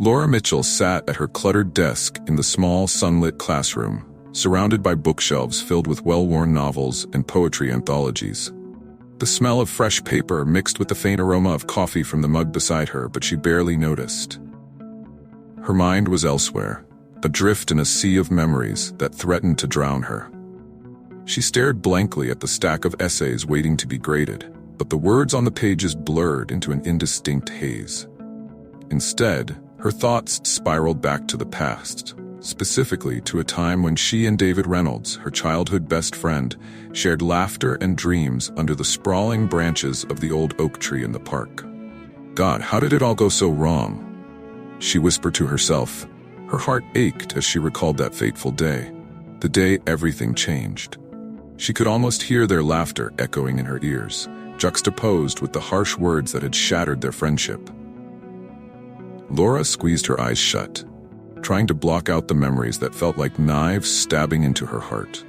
Laura Mitchell sat at her cluttered desk in the small, sunlit classroom, surrounded by bookshelves filled with well-worn novels and poetry anthologies. The smell of fresh paper mixed with the faint aroma of coffee from the mug beside her, but she barely noticed. Her mind was elsewhere, adrift in a sea of memories that threatened to drown her. She stared blankly at the stack of essays waiting to be graded, but the words on the pages blurred into an indistinct haze. Instead, her thoughts spiraled back to the past, specifically to a time when she and David Reynolds, her childhood best friend, shared laughter and dreams under the sprawling branches of the old oak tree in the park. God, how did it all go so wrong? She whispered to herself. Her heart ached as she recalled that fateful day, the day everything changed. She could almost hear their laughter echoing in her ears, juxtaposed with the harsh words that had shattered their friendship. Laura squeezed her eyes shut, trying to block out the memories that felt like knives stabbing into her heart.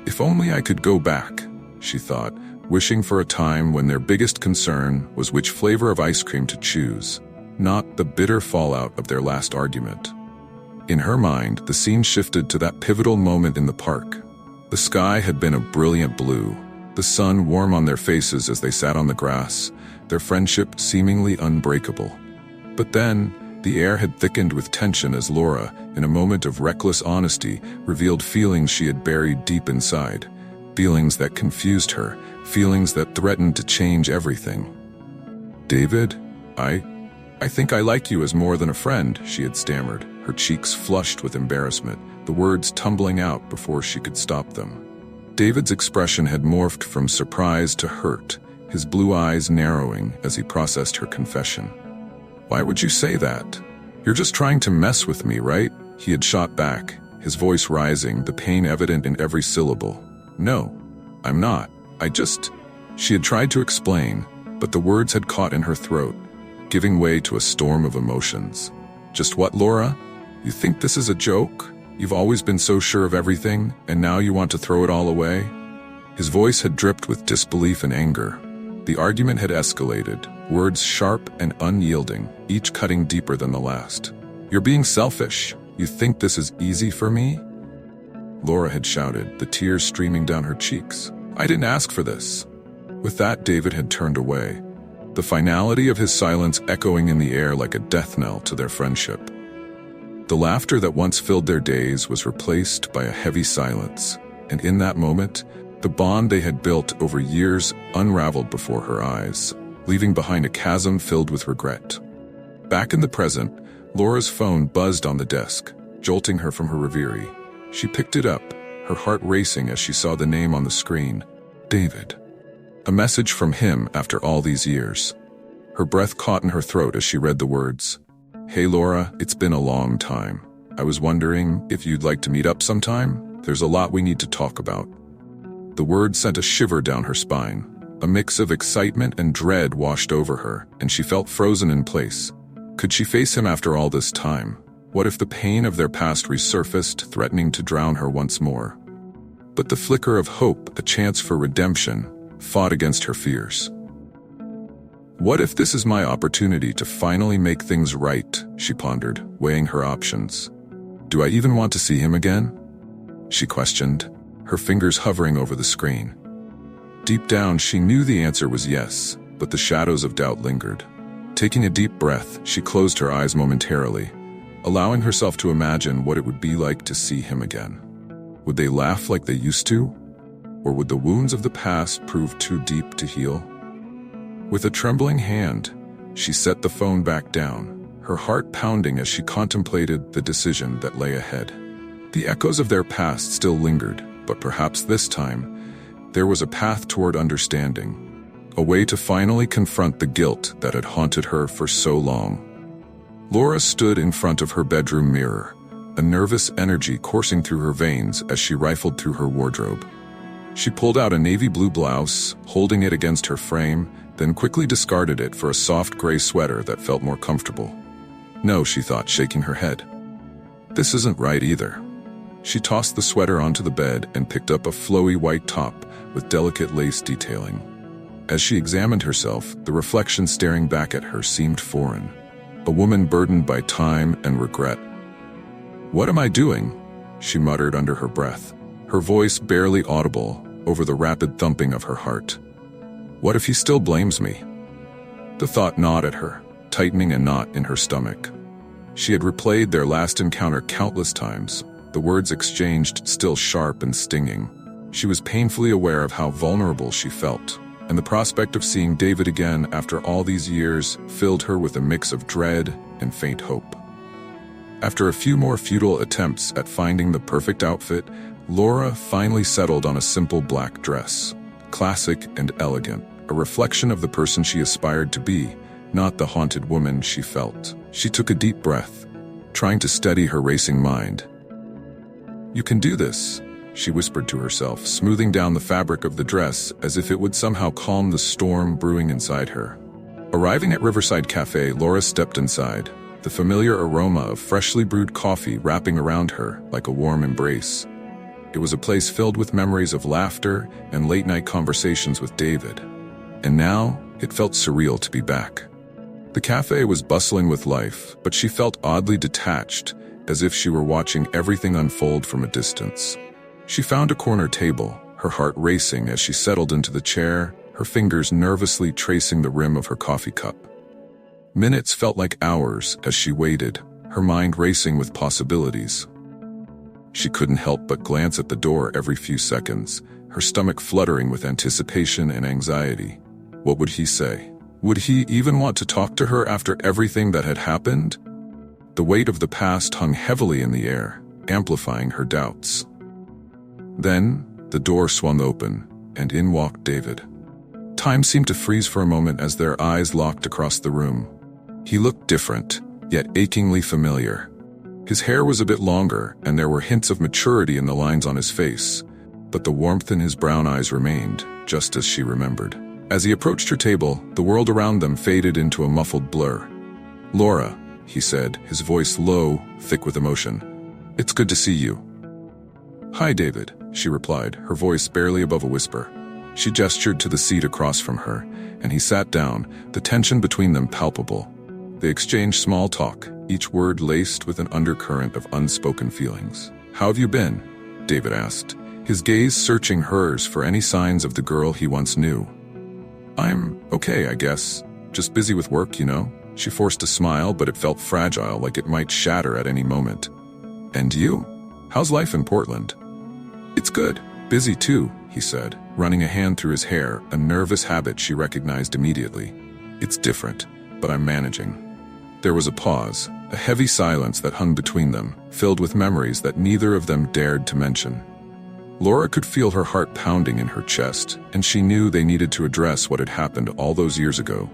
If only I could go back, she thought, wishing for a time when their biggest concern was which flavor of ice cream to choose, not the bitter fallout of their last argument. In her mind, the scene shifted to that pivotal moment in the park. The sky had been a brilliant blue, the sun warm on their faces as they sat on the grass, their friendship seemingly unbreakable. But then, the air had thickened with tension as Laura, in a moment of reckless honesty, revealed feelings she had buried deep inside. Feelings that confused her, feelings that threatened to change everything. David, I think I like you as more than a friend, she had stammered, her cheeks flushed with embarrassment, the words tumbling out before she could stop them. David's expression had morphed from surprise to hurt, his blue eyes narrowing as he processed her confession. Why would you say that? You're just trying to mess with me, right? He had shot back, his voice rising, the pain evident in every syllable. No, I'm not. She had tried to explain, but the words had caught in her throat, giving way to a storm of emotions. Just what, Laura? You think this is a joke? You've always been so sure of everything, and now you want to throw it all away? His voice had dripped with disbelief and anger. The argument had escalated, words sharp and unyielding, each cutting deeper than the last. You're being selfish. You think this is easy for me? Laura had shouted, the tears streaming down her cheeks. I didn't ask for this. With that, David had turned away, the finality of his silence echoing in the air like a death knell to their friendship. The laughter that once filled their days was replaced by a heavy silence, and in that moment, the bond they had built over years unraveled before her eyes, leaving behind a chasm filled with regret. Back in the present, Laura's phone buzzed on the desk, jolting her from her reverie. She picked it up, her heart racing as she saw the name on the screen. David. A message from him after all these years. Her breath caught in her throat as she read the words. Hey Laura, it's been a long time. I was wondering if you'd like to meet up sometime? There's a lot we need to talk about. The words sent a shiver down her spine. A mix of excitement and dread washed over her, and she felt frozen in place. Could she face him after all this time? What if the pain of their past resurfaced, threatening to drown her once more? But the flicker of hope, a chance for redemption, fought against her fears. What if this is my opportunity to finally make things right, she pondered, weighing her options. Do I even want to see him again? She questioned, her fingers hovering over the screen. Deep down, she knew the answer was yes, but the shadows of doubt lingered. Taking a deep breath, she closed her eyes momentarily, allowing herself to imagine what it would be like to see him again. Would they laugh like they used to? Or would the wounds of the past prove too deep to heal? With a trembling hand, she set the phone back down, her heart pounding as she contemplated the decision that lay ahead. The echoes of their past still lingered, but perhaps this time, there was a path toward understanding, a way to finally confront the guilt that had haunted her for so long. Laura stood in front of her bedroom mirror, a nervous energy coursing through her veins as she rifled through her wardrobe. She pulled out a navy blue blouse, holding it against her frame, then quickly discarded it for a soft gray sweater that felt more comfortable. No, she thought, shaking her head. This isn't right either. She tossed the sweater onto the bed and picked up a flowy white top with delicate lace detailing. As she examined herself, the reflection staring back at her seemed foreign. a woman burdened by time and regret. "What am I doing?" she muttered under her breath, her voice barely audible over the rapid thumping of her heart. "What if he still blames me?" The thought gnawed at her, tightening a knot in her stomach. She had replayed their last encounter countless times, the words exchanged still sharp and stinging. She was painfully aware of how vulnerable she felt, and the prospect of seeing David again after all these years filled her with a mix of dread and faint hope. After a few more futile attempts at finding the perfect outfit, Laura finally settled on a simple black dress, classic and elegant, a reflection of the person she aspired to be, not the haunted woman she felt. She took a deep breath, trying to steady her racing mind. "You can do this," she whispered to herself, smoothing down the fabric of the dress as if it would somehow calm the storm brewing inside her. Arriving at Riverside Cafe, Laura stepped inside, the familiar aroma of freshly brewed coffee wrapping around her like a warm embrace. It was a place filled with memories of laughter and late-night conversations with David. And now, it felt surreal to be back. The cafe was bustling with life, but she felt oddly detached, as if she were watching everything unfold from a distance. She found a corner table, her heart racing as she settled into the chair, her fingers nervously tracing the rim of her coffee cup. Minutes felt like hours as she waited, her mind racing with possibilities. She couldn't help but glance at the door every few seconds, her stomach fluttering with anticipation and anxiety. What would he say? Would he even want to talk to her after everything that had happened? The weight of the past hung heavily in the air, amplifying her doubts. Then, the door swung open, and in walked David. Time seemed to freeze for a moment as their eyes locked across the room. He looked different, yet achingly familiar. His hair was a bit longer, and there were hints of maturity in the lines on his face, but the warmth in his brown eyes remained, just as she remembered. As he approached her table, the world around them faded into a muffled blur. "Laura," he said, his voice low, thick with emotion. "It's good to see you." "Hi, David," she replied, her voice barely above a whisper. She gestured to the seat across from her, and he sat down, the tension between them palpable. They exchanged small talk, each word laced with an undercurrent of unspoken feelings. "How have you been?" David asked, his gaze searching hers for any signs of the girl he once knew. "I'm okay, I guess. Just busy with work, you know." She forced a smile, but it felt fragile, like it might shatter at any moment. "And you? How's life in Portland?" "It's good. Busy too," he said, running a hand through his hair, a nervous habit she recognized immediately. "It's different, but I'm managing." There was a pause, a heavy silence that hung between them, filled with memories that neither of them dared to mention. Laura could feel her heart pounding in her chest, and she knew they needed to address what had happened all those years ago.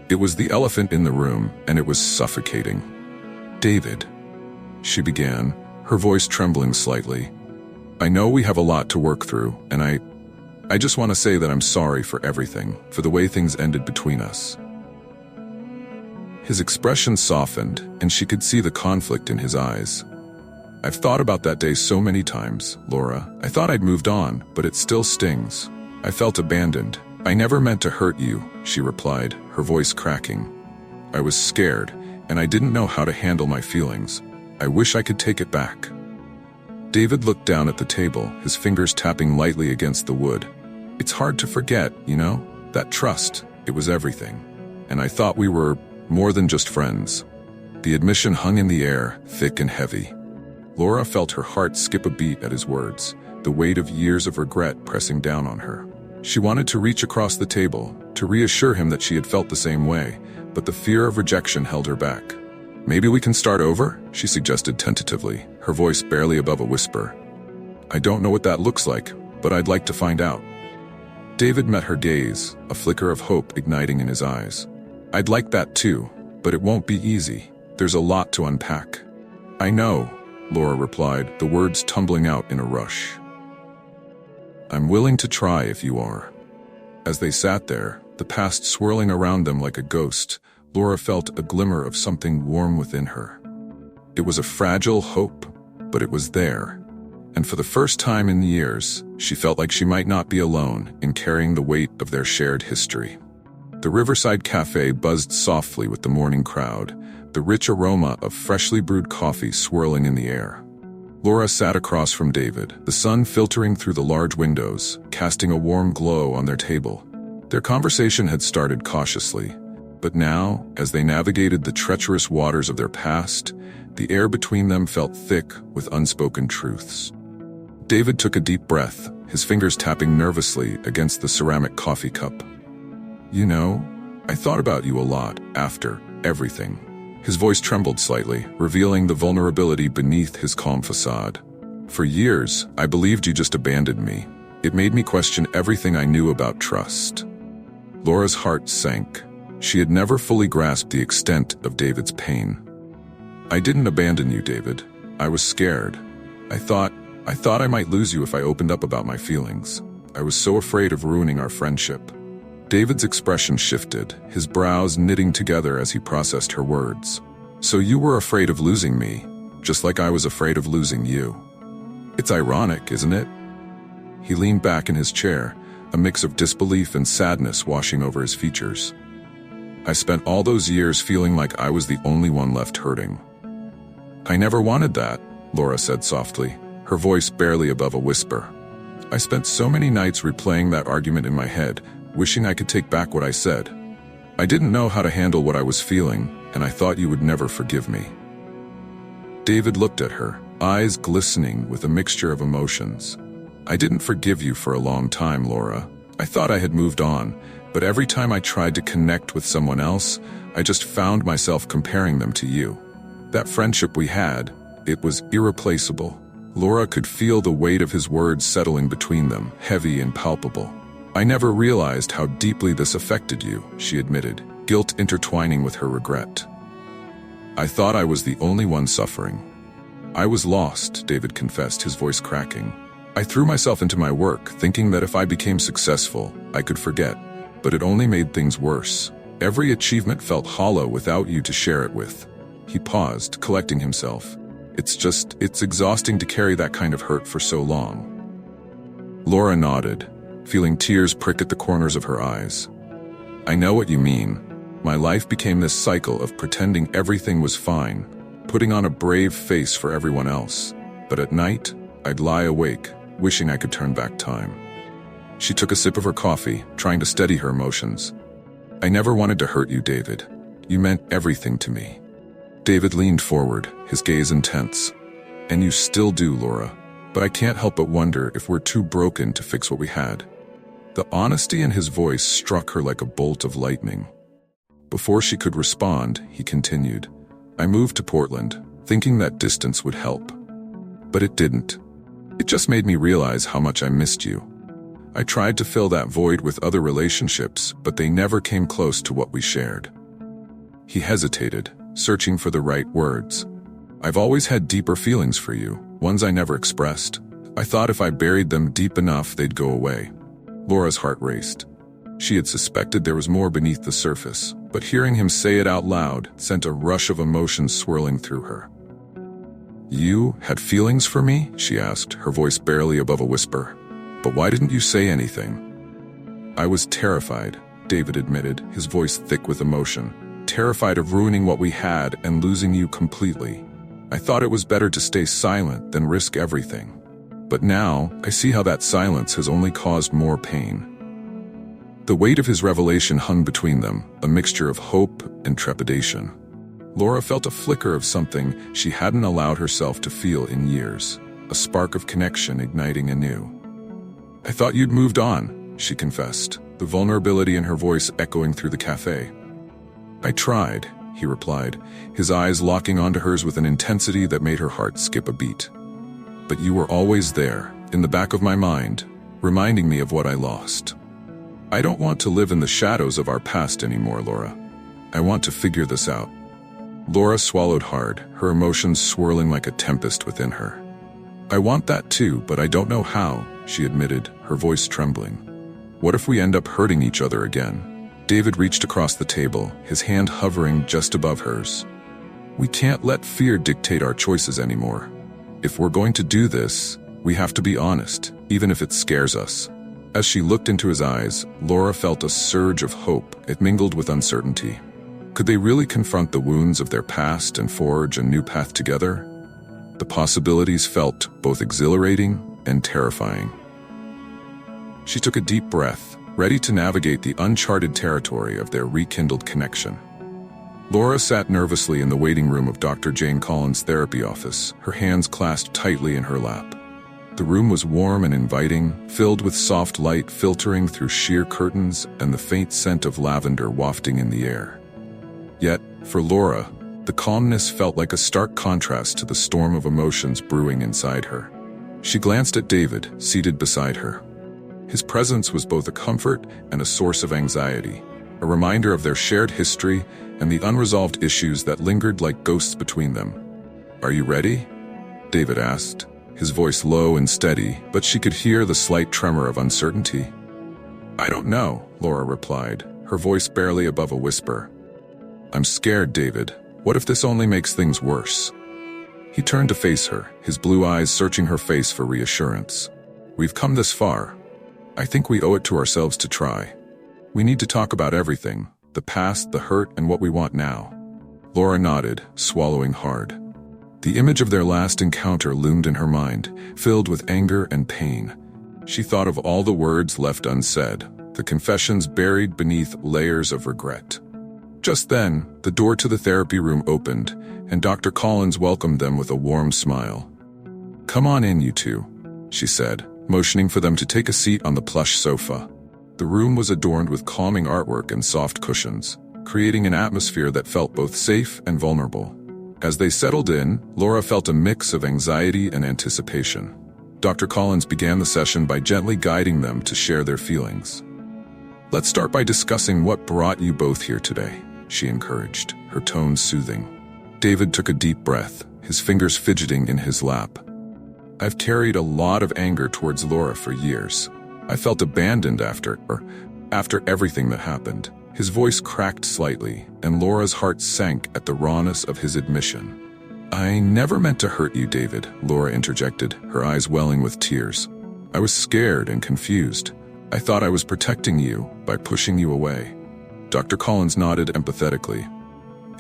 It was the elephant in the room, and it was suffocating. "David," she began, her voice trembling slightly. "I know we have a lot to work through, and I just want to say that I'm sorry for everything, for the way things ended between us." His expression softened, and she could see the conflict in his eyes. "I've thought about that day so many times, Laura. I thought I'd moved on, but it still stings. I felt abandoned. I never meant to hurt you," she replied, her voice cracking. "I was scared, and I didn't know how to handle my feelings. I wish I could take it back." David looked down at the table, his fingers tapping lightly against the wood. "It's hard to forget, you know? That trust, it was everything. And I thought we were more than just friends." The admission hung in the air, thick and heavy. Laura felt her heart skip a beat at his words, the weight of years of regret pressing down on her. She wanted to reach across the table, to reassure him that she had felt the same way, but the fear of rejection held her back. "Maybe we can start over?" she suggested tentatively, her voice barely above a whisper. "I don't know what that looks like, but I'd like to find out." David met her gaze, a flicker of hope igniting in his eyes. "I'd like that too, but it won't be easy. There's a lot to unpack." "I know," Laura replied, the words tumbling out in a rush. "I'm willing to try if you are." As they sat there, the past swirling around them like a ghost, Laura felt a glimmer of something warm within her. It was a fragile hope, but it was there. And for the first time in years, she felt like she might not be alone in carrying the weight of their shared history. The Riverside Cafe buzzed softly with the morning crowd, the rich aroma of freshly brewed coffee swirling in the air. Laura sat across from David, the sun filtering through the large windows, casting a warm glow on their table. Their conversation had started cautiously, but now, as they navigated the treacherous waters of their past, the air between them felt thick with unspoken truths. David took a deep breath, his fingers tapping nervously against the ceramic coffee cup. "You know, I thought about you a lot after everything." His voice trembled slightly, revealing the vulnerability beneath his calm facade. "For years, I believed you just abandoned me. It made me question everything I knew about trust." Laura's heart sank. She had never fully grasped the extent of David's pain. "I didn't abandon you, David. I was scared. I thought I might lose you if I opened up about my feelings. I was so afraid of ruining our friendship." David's expression shifted, his brows knitting together as he processed her words. "So you were afraid of losing me, just like I was afraid of losing you. It's ironic, isn't it?" He leaned back in his chair, a mix of disbelief and sadness washing over his features. "I spent all those years feeling like I was the only one left hurting." "I never wanted that," Laura said softly, her voice barely above a whisper. "I spent so many nights replaying that argument in my head, wishing I could take back what I said. I didn't know how to handle what I was feeling, and I thought you would never forgive me." David looked at her, eyes glistening with a mixture of emotions. "I didn't forgive you for a long time, Laura. I thought I had moved on, but every time I tried to connect with someone else, I just found myself comparing them to you. That friendship we had, it was irreplaceable." Laura could feel the weight of his words settling between them, heavy and palpable. "I never realized how deeply this affected you," she admitted, guilt intertwining with her regret. "I thought I was the only one suffering. I was lost," David confessed, his voice cracking. "I threw myself into my work, thinking that if I became successful, I could forget. But it only made things worse. Every achievement felt hollow without you to share it with." He paused, collecting himself. It's exhausting to carry that kind of hurt for so long." Laura nodded, feeling tears prick at the corners of her eyes. "I know what you mean. My life became this cycle of pretending everything was fine, putting on a brave face for everyone else. But at night, I'd lie awake, wishing I could turn back time." She took a sip of her coffee, trying to steady her emotions. "I never wanted to hurt you, David. You meant everything to me." David leaned forward, his gaze intense. "And you still do, Laura. But I can't help but wonder if we're too broken to fix what we had." The honesty in his voice struck her like a bolt of lightning. Before she could respond, he continued, "I moved to Portland, thinking that distance would help. But it didn't. It just made me realize how much I missed you. I tried to fill that void with other relationships, but they never came close to what we shared." He hesitated, searching for the right words. "I've always had deeper feelings for you, ones I never expressed. I thought if I buried them deep enough, they'd go away." Laura's heart raced. She had suspected there was more beneath the surface, but hearing him say it out loud sent a rush of emotion swirling through her. "You had feelings for me?" she asked, her voice barely above a whisper. "But why didn't you say anything?" "I was terrified," David admitted, his voice thick with emotion. "Terrified of ruining what we had and losing you completely. I thought it was better to stay silent than risk everything. But now, I see how that silence has only caused more pain." The weight of his revelation hung between them, a mixture of hope and trepidation. Laura felt a flicker of something she hadn't allowed herself to feel in years, a spark of connection igniting anew. "I thought you'd moved on," she confessed, the vulnerability in her voice echoing through the cafe. "I tried," he replied, his eyes locking onto hers with an intensity that made her heart skip a beat. "But you were always there, in the back of my mind, reminding me of what I lost. I don't want to live in the shadows of our past anymore, Laura. I want to figure this out." Laura swallowed hard, her emotions swirling like a tempest within her. "I want that too, but I don't know how," she admitted, her voice trembling. "What if we end up hurting each other again?" David reached across the table, his hand hovering just above hers. "We can't let fear dictate our choices anymore. If we're going to do this, we have to be honest, even if it scares us." As she looked into his eyes, Laura felt a surge of hope. It mingled with uncertainty. Could they really confront the wounds of their past and forge a new path together? The possibilities felt both exhilarating and terrifying. She took a deep breath, ready to navigate the uncharted territory of their rekindled connection. Laura sat nervously in the waiting room of Dr. Jane Collins' therapy office, her hands clasped tightly in her lap. The room was warm and inviting, filled with soft light filtering through sheer curtains and the faint scent of lavender wafting in the air. Yet, for Laura, the calmness felt like a stark contrast to the storm of emotions brewing inside her. She glanced at David, seated beside her. His presence was both a comfort and a source of anxiety, a reminder of their shared history and the unresolved issues that lingered like ghosts between them. "Are you ready?" David asked, his voice low and steady, but she could hear the slight tremor of uncertainty. "I don't know," Laura replied, her voice barely above a whisper. "I'm scared, David. What if this only makes things worse?" He turned to face her, his blue eyes searching her face for reassurance. "We've come this far. I think we owe it to ourselves to try. We need to talk about everything, the past, the hurt, and what we want now." Laura nodded, swallowing hard. The image of their last encounter loomed in her mind, filled with anger and pain. She thought of all the words left unsaid, the confessions buried beneath layers of regret. Just then, the door to the therapy room opened, and Dr. Collins welcomed them with a warm smile. "Come on in, you two," she said, motioning for them to take a seat on the plush sofa. The room was adorned with calming artwork and soft cushions, creating an atmosphere that felt both safe and vulnerable. As they settled in, Laura felt a mix of anxiety and anticipation. Dr. Collins began the session by gently guiding them to share their feelings. "Let's start by discussing what brought you both here today," she encouraged, her tone soothing. David took a deep breath, his fingers fidgeting in his lap. "I've carried a lot of anger towards Laura for years. I felt abandoned after everything that happened." His voice cracked slightly, and Laura's heart sank at the rawness of his admission. "I never meant to hurt you, David," Laura interjected, her eyes welling with tears. "I was scared and confused. I thought I was protecting you by pushing you away." Dr. Collins nodded empathetically.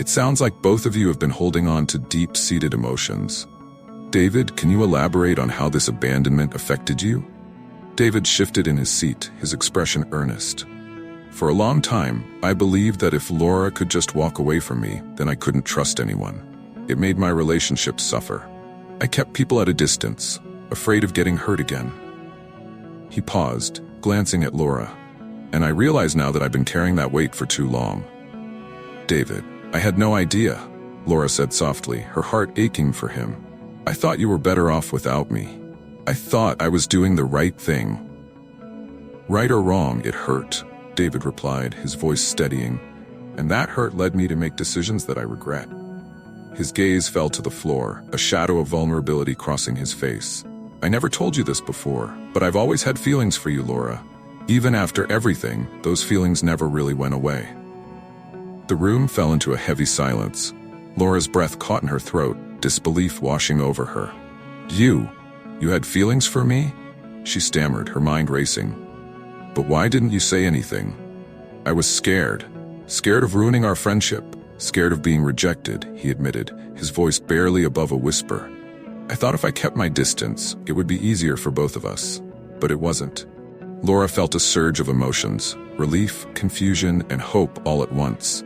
"It sounds like both of you have been holding on to deep-seated emotions. David, can you elaborate on how this abandonment affected you?" David shifted in his seat, his expression earnest. "For a long time, I believed that if Laura could just walk away from me, then I couldn't trust anyone. It made my relationships suffer. I kept people at a distance, afraid of getting hurt again." He paused, glancing at Laura. "And I realize now that I've been carrying that weight for too long." "David, I had no idea," Laura said softly, her heart aching for him. "I thought you were better off without me. I thought I was doing the right thing." "Right or wrong, it hurt," David replied, his voice steadying. "And that hurt led me to make decisions that I regret." His gaze fell to the floor, a shadow of vulnerability crossing his face. "I never told you this before, but I've always had feelings for you, Laura. Even after everything, those feelings never really went away." The room fell into a heavy silence. Laura's breath caught in her throat, disbelief washing over her. You had feelings for me?" she stammered, her mind racing. "But why didn't you say anything?" "I was scared. Scared of ruining our friendship. Scared of being rejected," he admitted, his voice barely above a whisper. "I thought if I kept my distance, it would be easier for both of us. But it wasn't." Laura felt a surge of emotions, relief, confusion, and hope all at once.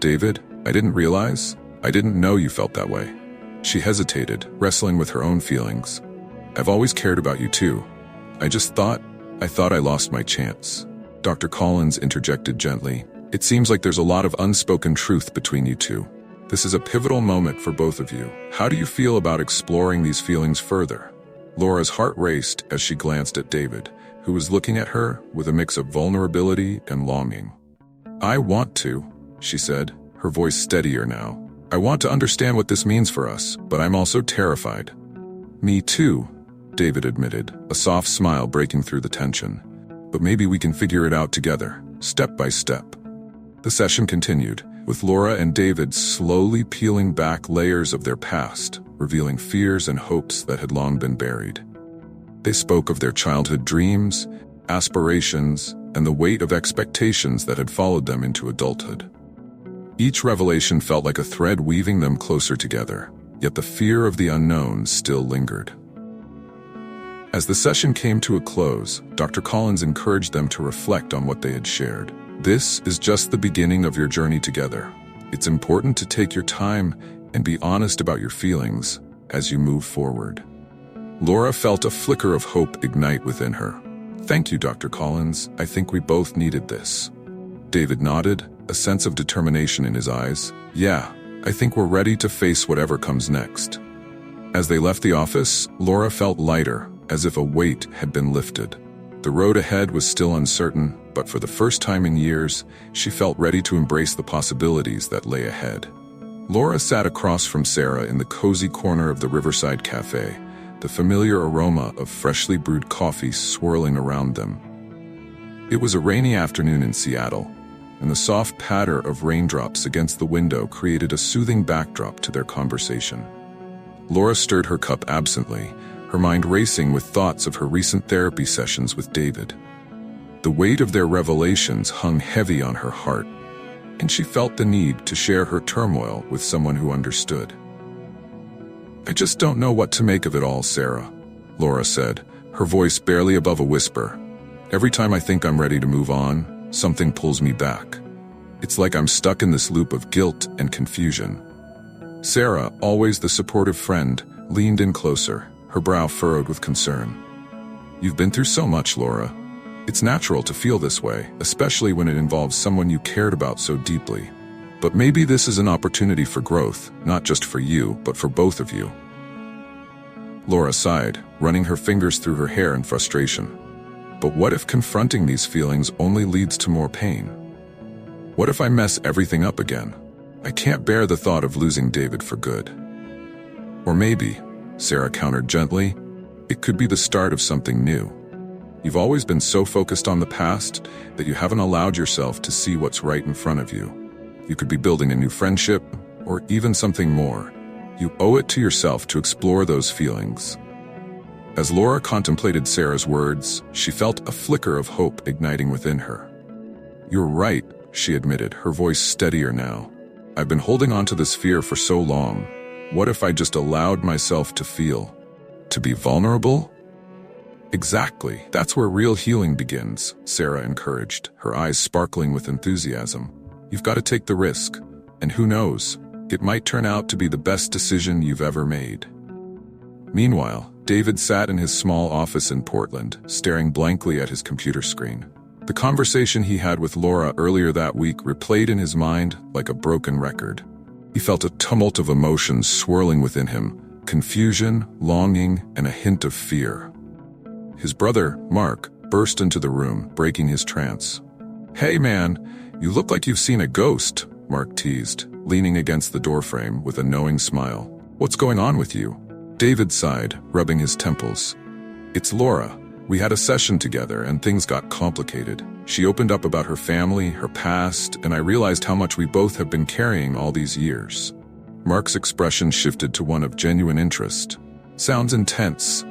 "David, I didn't realize. I didn't know you felt that way." She hesitated, wrestling with her own feelings. "I've always cared about you too. I thought I lost my chance." Dr. Collins interjected gently. "It seems like there's a lot of unspoken truth between you two. This is a pivotal moment for both of you. How do you feel about exploring these feelings further?" Laura's heart raced as she glanced at David, who was looking at her with a mix of vulnerability and longing. "I want to," she said, her voice steadier now. "I want to understand what this means for us, but I'm also terrified." "Me too," David admitted, a soft smile breaking through the tension. "But maybe we can figure it out together, step by step." The session continued, with Laura and David slowly peeling back layers of their past, revealing fears and hopes that had long been buried. They spoke of their childhood dreams, aspirations, and the weight of expectations that had followed them into adulthood. Each revelation felt like a thread weaving them closer together, yet the fear of the unknown still lingered. As the session came to a close, Dr. Collins encouraged them to reflect on what they had shared. This is just the beginning of your journey together. It's important to take your time and be honest about your feelings as you move forward. Laura felt a flicker of hope ignite within her. Thank you, Dr. Collins. I think we both needed this. David nodded, a sense of determination in his eyes. Yeah, I think we're ready to face whatever comes next. As they left the office, Laura felt lighter, as if a weight had been lifted. The road ahead was still uncertain, but for the first time in years, she felt ready to embrace the possibilities that lay ahead. Laura sat across from Sarah in the cozy corner of the Riverside Cafe, the familiar aroma of freshly brewed coffee swirling around them. It was a rainy afternoon in Seattle, and the soft patter of raindrops against the window created a soothing backdrop to their conversation. Laura stirred her cup absently, her mind racing with thoughts of her recent therapy sessions with David. The weight of their revelations hung heavy on her heart, and she felt the need to share her turmoil with someone who understood. I just don't know what to make of it all, Sarah, Laura said, her voice barely above a whisper. Every time I think I'm ready to move on, something pulls me back. It's like I'm stuck in this loop of guilt and confusion. Sarah, always the supportive friend, leaned in closer, her brow furrowed with concern. You've been through so much, Laura. It's natural to feel this way, especially when it involves someone you cared about so deeply. But maybe this is an opportunity for growth, not just for you, but for both of you. Laura sighed, running her fingers through her hair in frustration. But what if confronting these feelings only leads to more pain? What if I mess everything up again? I can't bear the thought of losing David for good. Or maybe, Sarah countered gently, it could be the start of something new. You've always been so focused on the past that you haven't allowed yourself to see what's right in front of you. You could be building a new friendship, or even something more. You owe it to yourself to explore those feelings. As Laura contemplated Sarah's words, she felt a flicker of hope igniting within her. You're right, she admitted, her voice steadier now. I've been holding on to this fear for so long. What if I just allowed myself to feel? To be vulnerable? Exactly. That's where real healing begins, Sarah encouraged, her eyes sparkling with enthusiasm. You've got to take the risk. And who knows, it might turn out to be the best decision you've ever made. Meanwhile, David sat in his small office in Portland, staring blankly at his computer screen. The conversation he had with Laura earlier that week replayed in his mind like a broken record. He felt a tumult of emotions swirling within him, confusion, longing, and a hint of fear. His brother, Mark, burst into the room, breaking his trance. Hey man, you look like you've seen a ghost, Mark teased, leaning against the doorframe with a knowing smile. What's going on with you? David sighed, rubbing his temples. It's Laura. We had a session together and things got complicated. She opened up about her family, her past, and I realized how much we both have been carrying all these years. Mark's expression shifted to one of genuine interest. Sounds intense.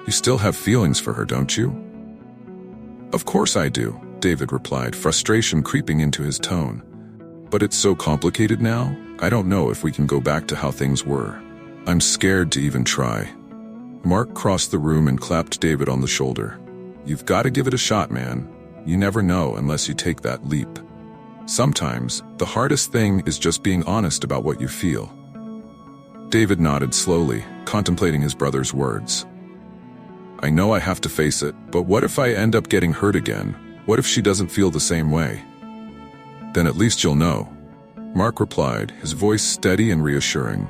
You still have feelings for her, don't you? Of course I do, David replied, frustration creeping into his tone. But it's so complicated now, I don't know if we can go back to how things were. I'm scared to even try. Mark crossed the room and clapped David on the shoulder. You've got to give it a shot, man. You never know unless you take that leap. Sometimes, the hardest thing is just being honest about what you feel. David nodded slowly, contemplating his brother's words. I know I have to face it, but what if I end up getting hurt again? What if she doesn't feel the same way? Then at least you'll know. Mark replied, his voice steady and reassuring.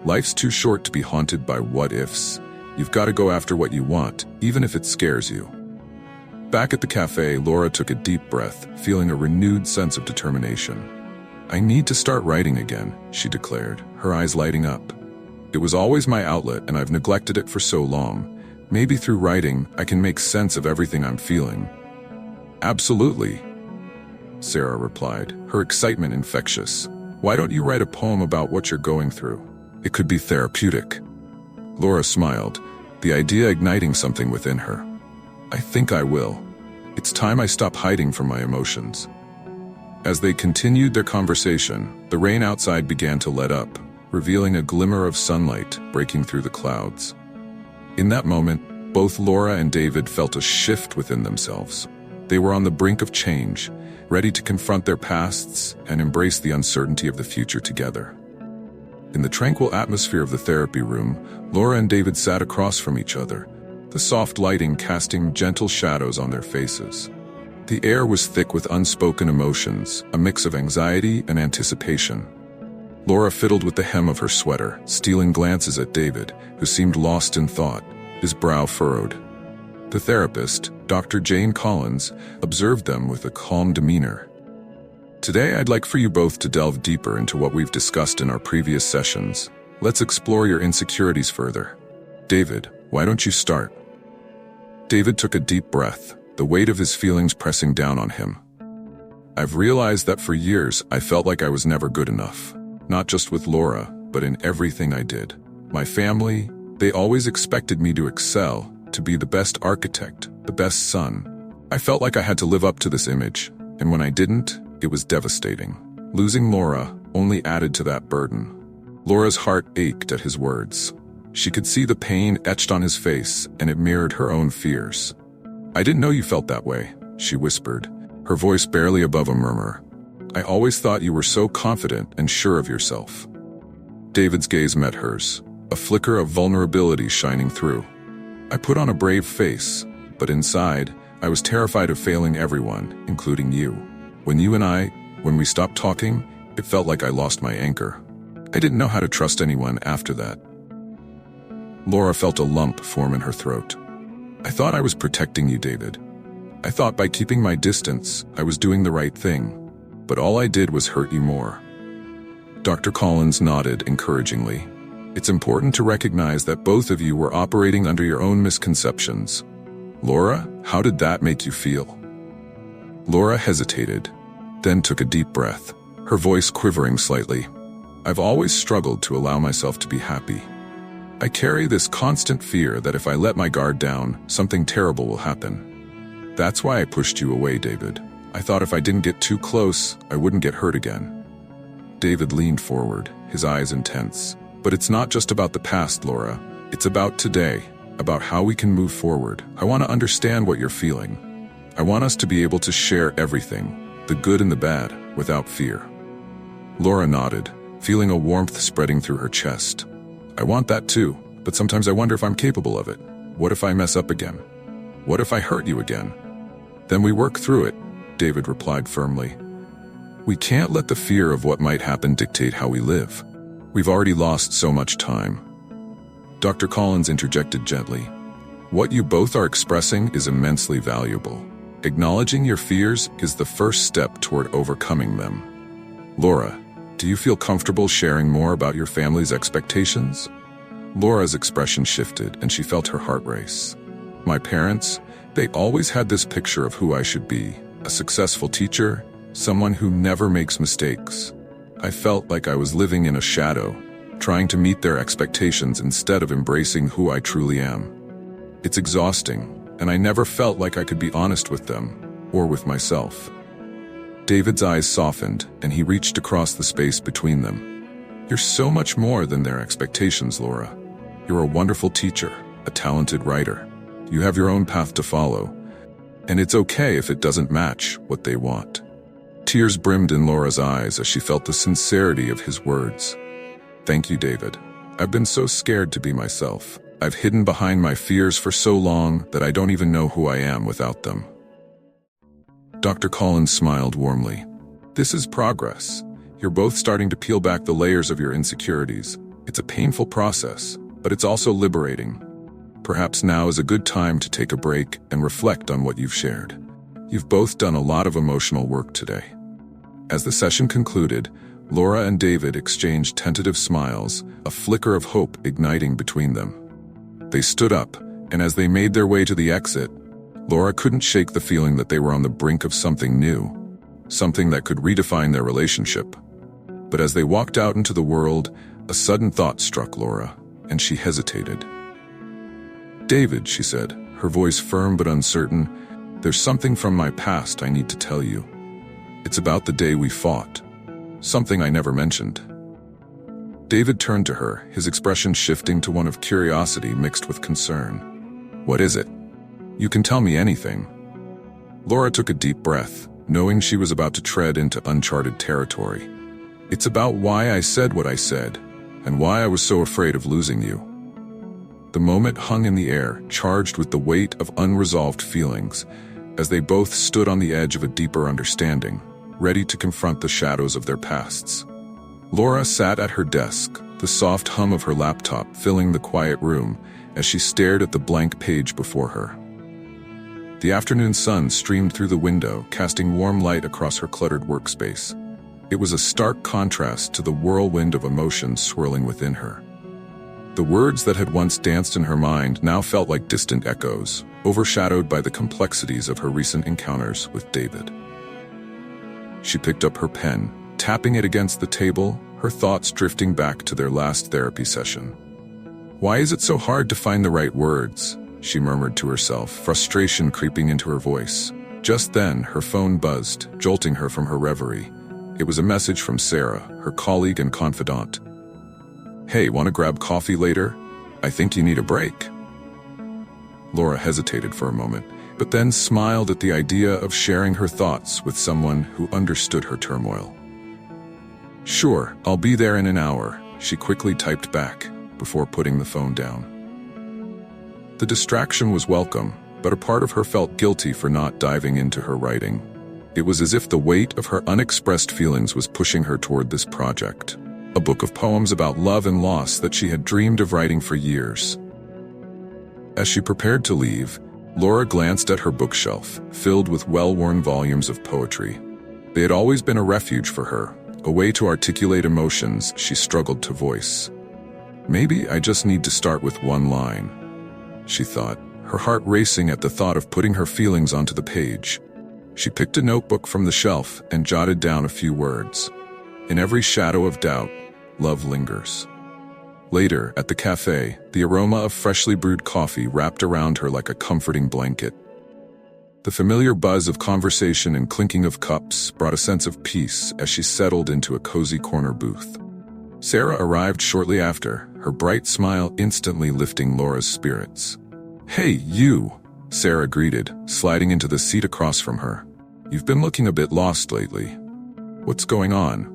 Life's too short to be haunted by what-ifs. You've got to go after what you want, even if it scares you. Back at the cafe, Laura took a deep breath, feeling a renewed sense of determination. I need to start writing again, she declared, her eyes lighting up. It was always my outlet, and I've neglected it for so long. Maybe through writing, I can make sense of everything I'm feeling. Absolutely, Sarah replied, her excitement infectious. Why don't you write a poem about what you're going through? It could be therapeutic. Laura smiled, the idea igniting something within her. I think I will. It's time I stop hiding from my emotions. As they continued their conversation, the rain outside began to let up, revealing a glimmer of sunlight breaking through the clouds. In that moment, both Laura and David felt a shift within themselves. They were on the brink of change, ready to confront their pasts and embrace the uncertainty of the future together. In the tranquil atmosphere of the therapy room, Laura and David sat across from each other, the soft lighting casting gentle shadows on their faces. The air was thick with unspoken emotions, a mix of anxiety and anticipation. Laura fiddled with the hem of her sweater, stealing glances at David, who seemed lost in thought, his brow furrowed. The therapist, Dr. Jane Collins, observed them with a calm demeanor. Today, I'd like for you both to delve deeper into what we've discussed in our previous sessions. Let's explore your insecurities further. David, why don't you start? David took a deep breath, the weight of his feelings pressing down on him. I've realized that for years I felt like I was never good enough, not just with Laura, but in everything I did. My family, they always expected me to excel, to be the best architect, the best son. I felt like I had to live up to this image, and when I didn't, it was devastating. Losing Laura only added to that burden. Laura's heart ached at his words. She could see the pain etched on his face, and it mirrored her own fears. I didn't know you felt that way, she whispered, her voice barely above a murmur. I always thought you were so confident and sure of yourself. David's gaze met hers, a flicker of vulnerability shining through. I put on a brave face, but inside, I was terrified of failing everyone, including you. When we stopped talking, it felt like I lost my anchor. I didn't know how to trust anyone after that. Laura felt a lump form in her throat. I thought I was protecting you, David. I thought by keeping my distance, I was doing the right thing. But all I did was hurt you more. Dr. Collins nodded encouragingly. It's important to recognize that both of you were operating under your own misconceptions. Laura, how did that make you feel? Laura hesitated, then took a deep breath, her voice quivering slightly. I've always struggled to allow myself to be happy. I carry this constant fear that if I let my guard down, something terrible will happen. That's why I pushed you away, David. I thought if I didn't get too close, I wouldn't get hurt again. David leaned forward, his eyes intense. But it's not just about the past, Laura. It's about today, about how we can move forward. I want to understand what you're feeling. I want us to be able to share everything, the good and the bad, without fear. Laura nodded, feeling a warmth spreading through her chest. I want that too, but sometimes I wonder if I'm capable of it. What if I mess up again? What if I hurt you again? Then we work through it, David replied firmly. We can't let the fear of what might happen dictate how we live. We've already lost so much time. Dr. Collins interjected gently. What you both are expressing is immensely valuable. Acknowledging your fears is the first step toward overcoming them. Laura, do you feel comfortable sharing more about your family's expectations? Laura's expression shifted and she felt her heart race. My parents, they always had this picture of who I should be, a successful teacher, someone who never makes mistakes. I felt like I was living in a shadow, trying to meet their expectations instead of embracing who I truly am. It's exhausting, and I never felt like I could be honest with them, or with myself. David's eyes softened, and he reached across the space between them. You're so much more than their expectations, Laura. You're a wonderful teacher, a talented writer. You have your own path to follow, and it's okay if it doesn't match what they want. Tears brimmed in Laura's eyes as she felt the sincerity of his words. Thank you, David. I've been so scared to be myself. I've hidden behind my fears for so long that I don't even know who I am without them. Dr. Collins smiled warmly. This is progress. You're both starting to peel back the layers of your insecurities. It's a painful process, but it's also liberating. Perhaps now is a good time to take a break and reflect on what you've shared. You've both done a lot of emotional work today. As the session concluded, Laura and David exchanged tentative smiles, a flicker of hope igniting between them. They stood up, and as they made their way to the exit, Laura couldn't shake the feeling that they were on the brink of something new, something that could redefine their relationship. But as they walked out into the world, a sudden thought struck Laura, and she hesitated. David, she said, her voice firm but uncertain, there's something from my past I need to tell you. It's about the day we fought. Something I never mentioned." David turned to her, his expression shifting to one of curiosity mixed with concern. "What is it? You can tell me anything." Laura took a deep breath, knowing she was about to tread into uncharted territory. "It's about why I said what I said, and why I was so afraid of losing you." The moment hung in the air, charged with the weight of unresolved feelings, as they both stood on the edge of a deeper understanding, ready to confront the shadows of their pasts. Laura sat at her desk, the soft hum of her laptop filling the quiet room as she stared at the blank page before her. The afternoon sun streamed through the window, casting warm light across her cluttered workspace. It was a stark contrast to the whirlwind of emotions swirling within her. The words that had once danced in her mind now felt like distant echoes, overshadowed by the complexities of her recent encounters with David. She picked up her pen, tapping it against the table, her thoughts drifting back to their last therapy session. "Why is it so hard to find the right words?" she murmured to herself, frustration creeping into her voice. Just then, her phone buzzed, jolting her from her reverie. It was a message from Sarah, her colleague and confidant. "Hey, want to grab coffee later? I think you need a break." Laura hesitated for a moment, but then smiled at the idea of sharing her thoughts with someone who understood her turmoil. "Sure, I'll be there in an hour," she quickly typed back, before putting the phone down. The distraction was welcome, but a part of her felt guilty for not diving into her writing. It was as if the weight of her unexpressed feelings was pushing her toward this project, a book of poems about love and loss that she had dreamed of writing for years. As she prepared to leave, Laura glanced at her bookshelf, filled with well-worn volumes of poetry. They had always been a refuge for her, a way to articulate emotions she struggled to voice. "Maybe I just need to start with one line," she thought, her heart racing at the thought of putting her feelings onto the page. She picked a notebook from the shelf and jotted down a few words. "In every shadow of doubt, love lingers." Later, at the cafe, the aroma of freshly brewed coffee wrapped around her like a comforting blanket. The familiar buzz of conversation and clinking of cups brought a sense of peace as she settled into a cozy corner booth. Sarah arrived shortly after, her bright smile instantly lifting Laura's spirits. "Hey, you," Sarah greeted, sliding into the seat across from her. "You've been looking a bit lost lately. What's going on?"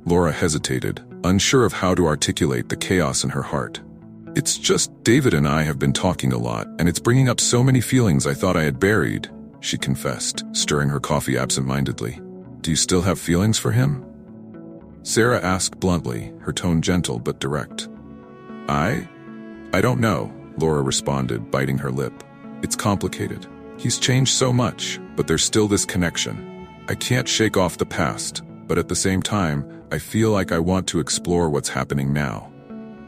Laura hesitated, unsure of how to articulate the chaos in her heart. "It's just David and I have been talking a lot, and it's bringing up so many feelings I thought I had buried," she confessed, stirring her coffee absent-mindedly. "Do you still have feelings for him?" Sarah asked bluntly, her tone gentle but direct. I don't know," Laura responded, biting her lip. "It's complicated. He's changed so much, but there's still this connection. I can't shake off the past, but at the same time, I feel like I want to explore what's happening now."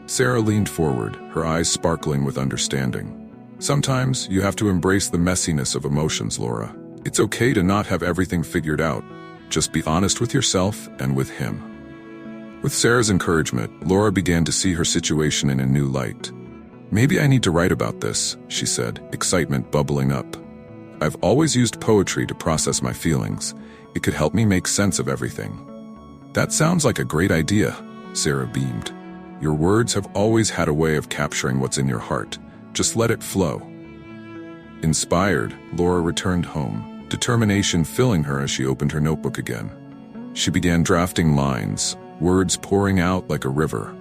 Sarah leaned forward, her eyes sparkling with understanding. "Sometimes you have to embrace the messiness of emotions, Laura. It's okay to not have everything figured out. Just be honest with yourself and with him." With Sarah's encouragement, Laura began to see her situation in a new light. "Maybe I need to write about this," she said, excitement bubbling up. "I've always used poetry to process my feelings. It could help me make sense of everything." "That sounds like a great idea," Sarah beamed. "Your words have always had a way of capturing what's in your heart. Just let it flow." Inspired, Laura returned home, determination filling her as she opened her notebook again. She began drafting lines, words pouring out like a river.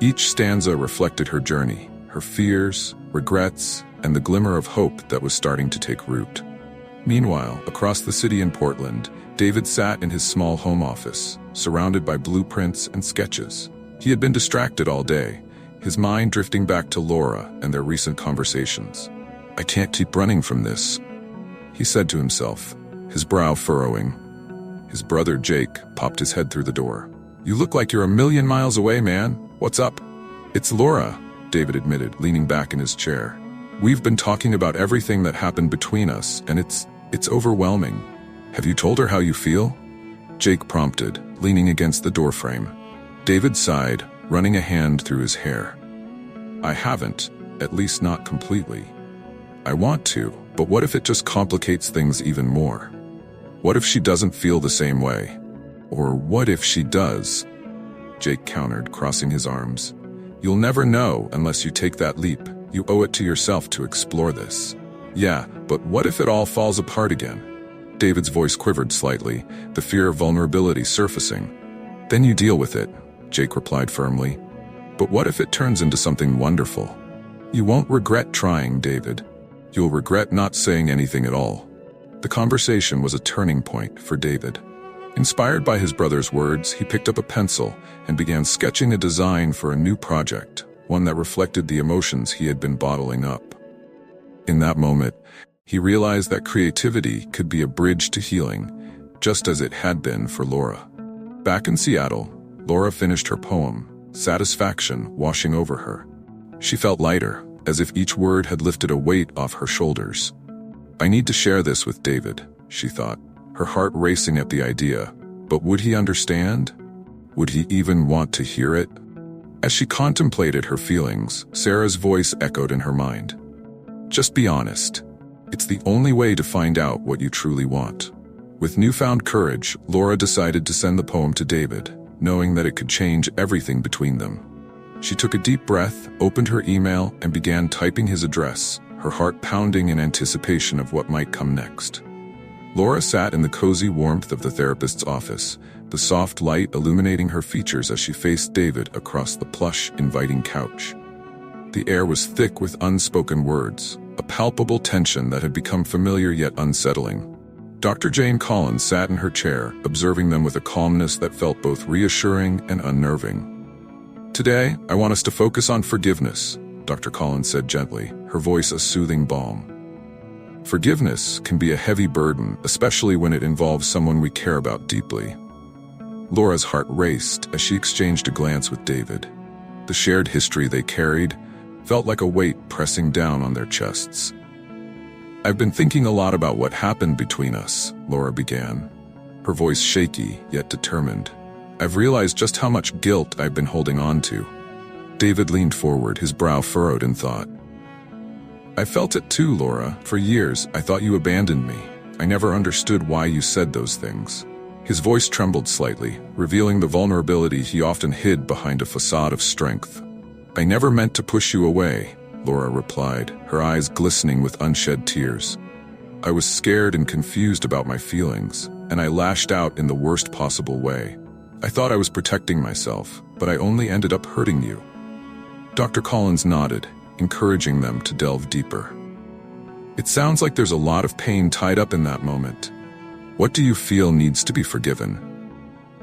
Each stanza reflected her journey, her fears, regrets, and the glimmer of hope that was starting to take root. Meanwhile, across the city in Portland, David sat in his small home office, surrounded by blueprints and sketches. He had been distracted all day, his mind drifting back to Laura and their recent conversations. "I can't keep running from this," he said to himself, his brow furrowing. His brother Jake popped his head through the door. "You look like you're a million miles away, man. What's up?" "It's Laura," David admitted, leaning back in his chair. "We've been talking about everything that happened between us, and it's overwhelming. Have you told her how you feel?" Jake prompted, leaning against the doorframe. David sighed, running a hand through his hair. "I haven't, at least not completely. I want to, but what if it just complicates things even more?" What if she doesn't feel the same way? Or what if she does? Jake countered, crossing his arms. You'll never know unless you take that leap. You owe it to yourself to explore this. Yeah, but what if it all falls apart again? David's voice quivered slightly, the fear of vulnerability surfacing. Then you deal with it, Jake replied firmly. But what if it turns into something wonderful? You won't regret trying, David. You'll regret not saying anything at all. The conversation was a turning point for David. Inspired by his brother's words, he picked up a pencil and began sketching a design for a new project, one that reflected the emotions he had been bottling up. In that moment, he realized that creativity could be a bridge to healing, just as it had been for Laura. Back in Seattle, Laura finished her poem, satisfaction washing over her. She felt lighter, as if each word had lifted a weight off her shoulders. I need to share this with David, she thought, her heart racing at the idea. But would he understand? Would he even want to hear it? As she contemplated her feelings, Sarah's voice echoed in her mind. Just be honest. It's the only way to find out what you truly want. With newfound courage, Laura decided to send the poem to David, knowing that it could change everything between them. She took a deep breath, opened her email, and began typing his address, her heart pounding in anticipation of what might come next. Laura sat in the cozy warmth of the therapist's office, the soft light illuminating her features as she faced David across the plush, inviting couch. The air was thick with unspoken words, a palpable tension that had become familiar yet unsettling. Dr. Jane Collins sat in her chair, observing them with a calmness that felt both reassuring and unnerving. Today, I want us to focus on forgiveness, Dr. Collins said gently, her voice a soothing balm. Forgiveness can be a heavy burden, especially when it involves someone we care about deeply. Laura's heart raced as she exchanged a glance with David. The shared history they carried felt like a weight pressing down on their chests. I've been thinking a lot about what happened between us, Laura began, her voice shaky yet determined. I've realized just how much guilt I've been holding on to. David leaned forward, his brow furrowed in thought. I felt it too, Laura. For years, I thought you abandoned me. I never understood why you said those things. His voice trembled slightly, revealing the vulnerability he often hid behind a facade of strength. I never meant to push you away, Laura replied, her eyes glistening with unshed tears. I was scared and confused about my feelings, and I lashed out in the worst possible way. I thought I was protecting myself, but I only ended up hurting you. Dr. Collins nodded, encouraging them to delve deeper. It sounds like there's a lot of pain tied up in that moment. What do you feel needs to be forgiven?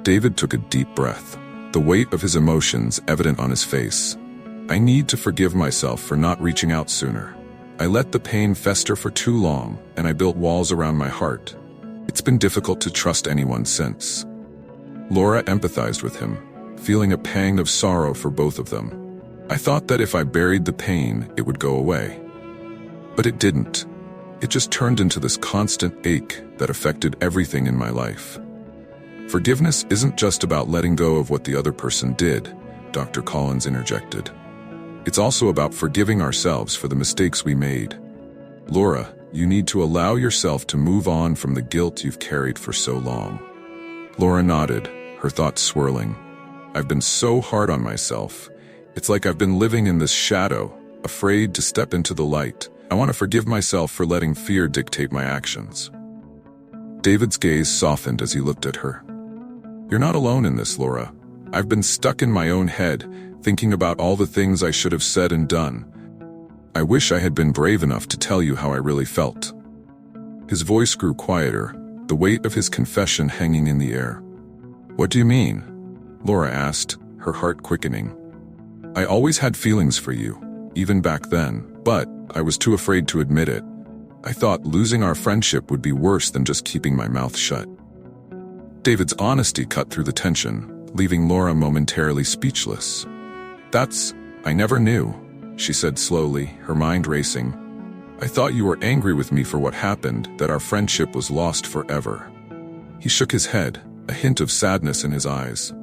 David took a deep breath, the weight of his emotions evident on his face. I need to forgive myself for not reaching out sooner. I let the pain fester for too long, and I built walls around my heart. It's been difficult to trust anyone since. Laura empathized with him, feeling a pang of sorrow for both of them. I thought that if I buried the pain, it would go away. But it didn't. It just turned into this constant ache that affected everything in my life. Forgiveness isn't just about letting go of what the other person did, Dr. Collins interjected. It's also about forgiving ourselves for the mistakes we made. Laura, you need to allow yourself to move on from the guilt you've carried for so long. Laura nodded, her thoughts swirling. I've been so hard on myself. It's like I've been living in this shadow, afraid to step into the light. I want to forgive myself for letting fear dictate my actions. David's gaze softened as he looked at her. You're not alone in this, Laura. I've been stuck in my own head, thinking about all the things I should have said and done. I wish I had been brave enough to tell you how I really felt. His voice grew quieter, the weight of his confession hanging in the air. What do you mean? Laura asked, her heart quickening. I always had feelings for you, even back then, but I was too afraid to admit it. I thought losing our friendship would be worse than just keeping my mouth shut. David's honesty cut through the tension, leaving Laura momentarily speechless. I never knew, she said slowly, her mind racing. I thought you were angry with me for what happened, that our friendship was lost forever. He shook his head, a hint of sadness in his eyes.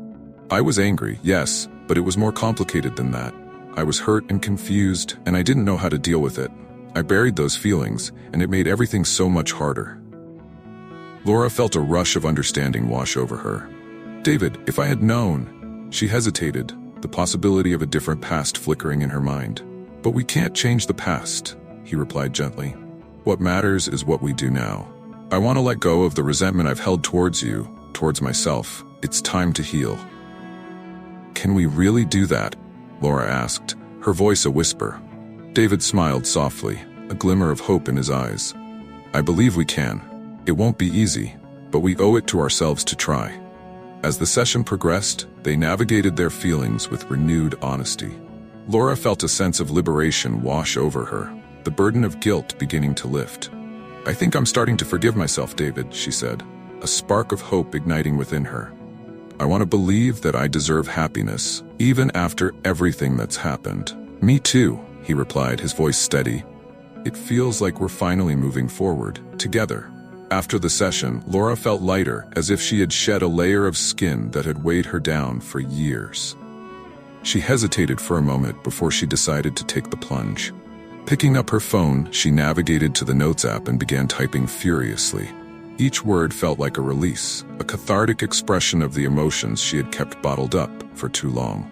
I was angry, yes, but it was more complicated than that. I was hurt and confused, and I didn't know how to deal with it. I buried those feelings, and it made everything so much harder. Laura felt a rush of understanding wash over her. "David, if I had known." She hesitated, the possibility of a different past flickering in her mind. "But we can't change the past," he replied gently. "What matters is what we do now. I want to let go of the resentment I've held towards you, towards myself. It's time to heal." "Can we really do that?" Laura asked, her voice a whisper. David smiled softly, a glimmer of hope in his eyes. "I believe we can. It won't be easy, but we owe it to ourselves to try." As the session progressed, they navigated their feelings with renewed honesty. Laura felt a sense of liberation wash over her, the burden of guilt beginning to lift. "I think I'm starting to forgive myself, David," she said, a spark of hope igniting within her. "I want to believe that I deserve happiness, even after everything that's happened." "Me too," he replied, his voice steady. "It feels like we're finally moving forward, together." After the session, Laura felt lighter, as if she had shed a layer of skin that had weighed her down for years. She hesitated for a moment before she decided to take the plunge. Picking up her phone, she navigated to the Notes app and began typing furiously. Each word felt like a release, a cathartic expression of the emotions she had kept bottled up for too long.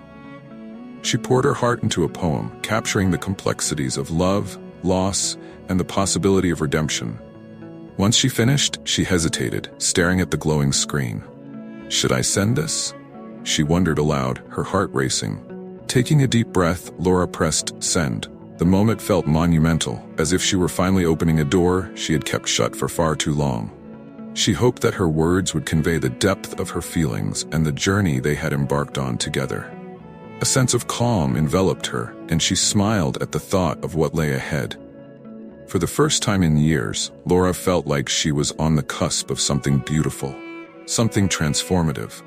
She poured her heart into a poem, capturing the complexities of love, loss, and the possibility of redemption. Once she finished, she hesitated, staring at the glowing screen. "Should I send this?" she wondered aloud, her heart racing. Taking a deep breath, Laura pressed send. The moment felt monumental, as if she were finally opening a door she had kept shut for far too long. She hoped that her words would convey the depth of her feelings and the journey they had embarked on together. A sense of calm enveloped her, and she smiled at the thought of what lay ahead. For the first time in years, Laura felt like she was on the cusp of something beautiful, something transformative.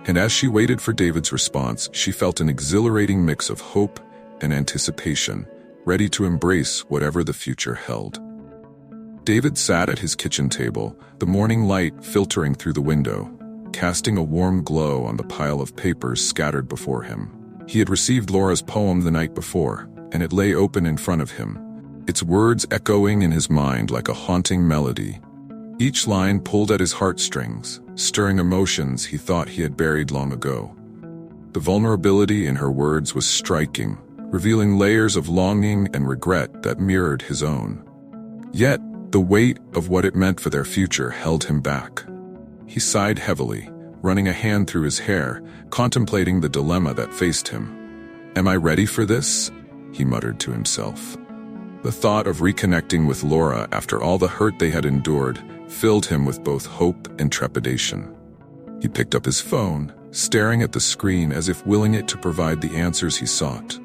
And as she waited for David's response, she felt an exhilarating mix of hope and anticipation, ready to embrace whatever the future held. David sat at his kitchen table, the morning light filtering through the window, casting a warm glow on the pile of papers scattered before him. He had received Laura's poem the night before, and it lay open in front of him, its words echoing in his mind like a haunting melody. Each line pulled at his heartstrings, stirring emotions he thought he had buried long ago. The vulnerability in her words was striking, revealing layers of longing and regret that mirrored his own. Yet, the weight of what it meant for their future held him back. He sighed heavily, running a hand through his hair, contemplating the dilemma that faced him. "Am I ready for this?" he muttered to himself. The thought of reconnecting with Laura after all the hurt they had endured filled him with both hope and trepidation. He picked up his phone, staring at the screen as if willing it to provide the answers he sought.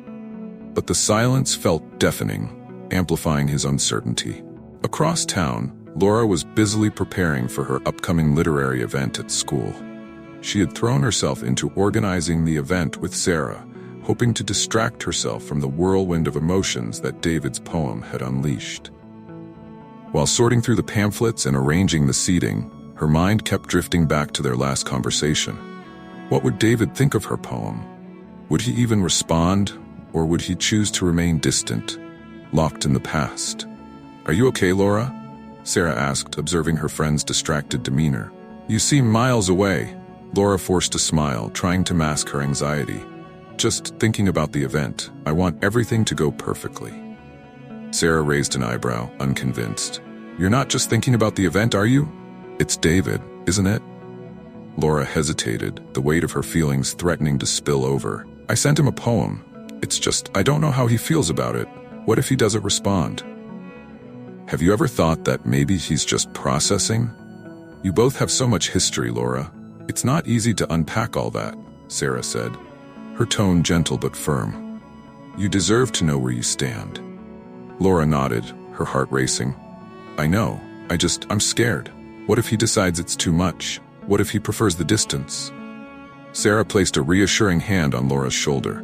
But the silence felt deafening, amplifying his uncertainty. Across town, Laura was busily preparing for her upcoming literary event at school. She had thrown herself into organizing the event with Sarah, hoping to distract herself from the whirlwind of emotions that David's poem had unleashed. While sorting through the pamphlets and arranging the seating, her mind kept drifting back to their last conversation. What would David think of her poem? Would he even respond, or would he choose to remain distant, locked in the past? "Are you okay, Laura?" Sarah asked, observing her friend's distracted demeanor. "You seem miles away." Laura forced a smile, trying to mask her anxiety. "Just thinking about the event. I want everything to go perfectly." Sarah raised an eyebrow, unconvinced. "You're not just thinking about the event, are you? It's David, isn't it?" Laura hesitated, the weight of her feelings threatening to spill over. "I sent him a poem. It's just, I don't know how he feels about it. What if he doesn't respond?" "Have you ever thought that maybe he's just processing? You both have so much history, Laura. It's not easy to unpack all that," Sarah said, her tone gentle but firm. "You deserve to know where you stand." Laura nodded, her heart racing. "I know. I'm scared. What if he decides it's too much? What if he prefers the distance?" Sarah placed a reassuring hand on Laura's shoulder.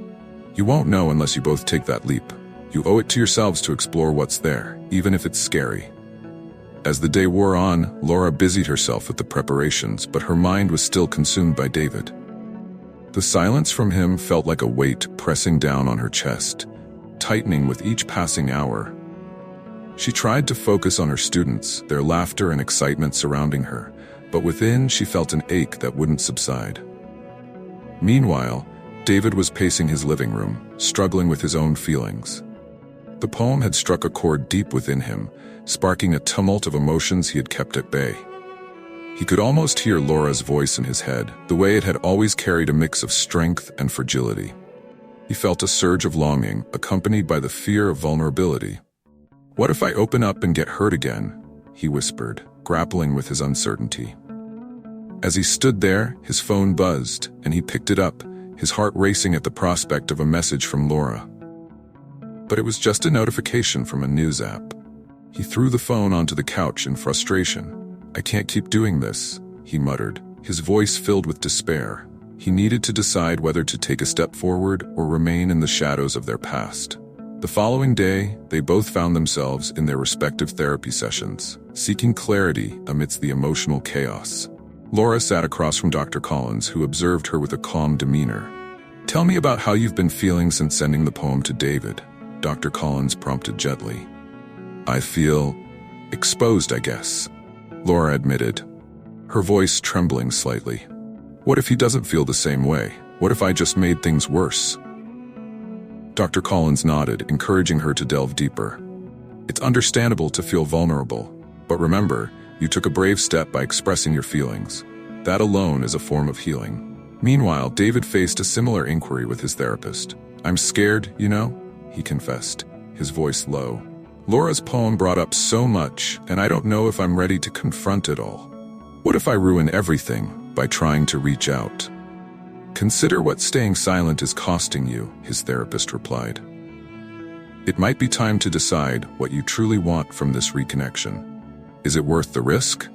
"You won't know unless you both take that leap. You owe it to yourselves to explore what's there, even if it's scary." As the day wore on, Laura busied herself with the preparations, but her mind was still consumed by David. The silence from him felt like a weight pressing down on her chest, tightening with each passing hour. She tried to focus on her students, their laughter and excitement surrounding her, but within she felt an ache that wouldn't subside. Meanwhile, David was pacing his living room, struggling with his own feelings. The poem had struck a chord deep within him, sparking a tumult of emotions he had kept at bay. He could almost hear Laura's voice in his head, the way it had always carried a mix of strength and fragility. He felt a surge of longing, accompanied by the fear of vulnerability. "What if I open up and get hurt again?" he whispered, grappling with his uncertainty. As he stood there, his phone buzzed, and he picked it up, his heart racing at the prospect of a message from Laura. But it was just a notification from a news app. He threw the phone onto the couch in frustration. "I can't keep doing this," he muttered, his voice filled with despair. He needed to decide whether to take a step forward or remain in the shadows of their past. The following day, they both found themselves in their respective therapy sessions, seeking clarity amidst the emotional chaos. Laura sat across from Dr. Collins, who observed her with a calm demeanor. "Tell me about how you've been feeling since sending the poem to David," Dr. Collins prompted gently. "I feel exposed, I guess," Laura admitted, her voice trembling slightly. "What if he doesn't feel the same way? What if I just made things worse?" Dr. Collins nodded, encouraging her to delve deeper. "It's understandable to feel vulnerable, but remember, you took a brave step by expressing your feelings. That alone is a form of healing." Meanwhile, David faced a similar inquiry with his therapist. "I'm scared, he confessed, his voice low. "Laura's poem brought up so much, and I don't know if I'm ready to confront it all. What if I ruin everything by trying to reach out?" "Consider what staying silent is costing you," his therapist replied. "It might be time to decide what you truly want from this reconnection. Is it worth the risk?"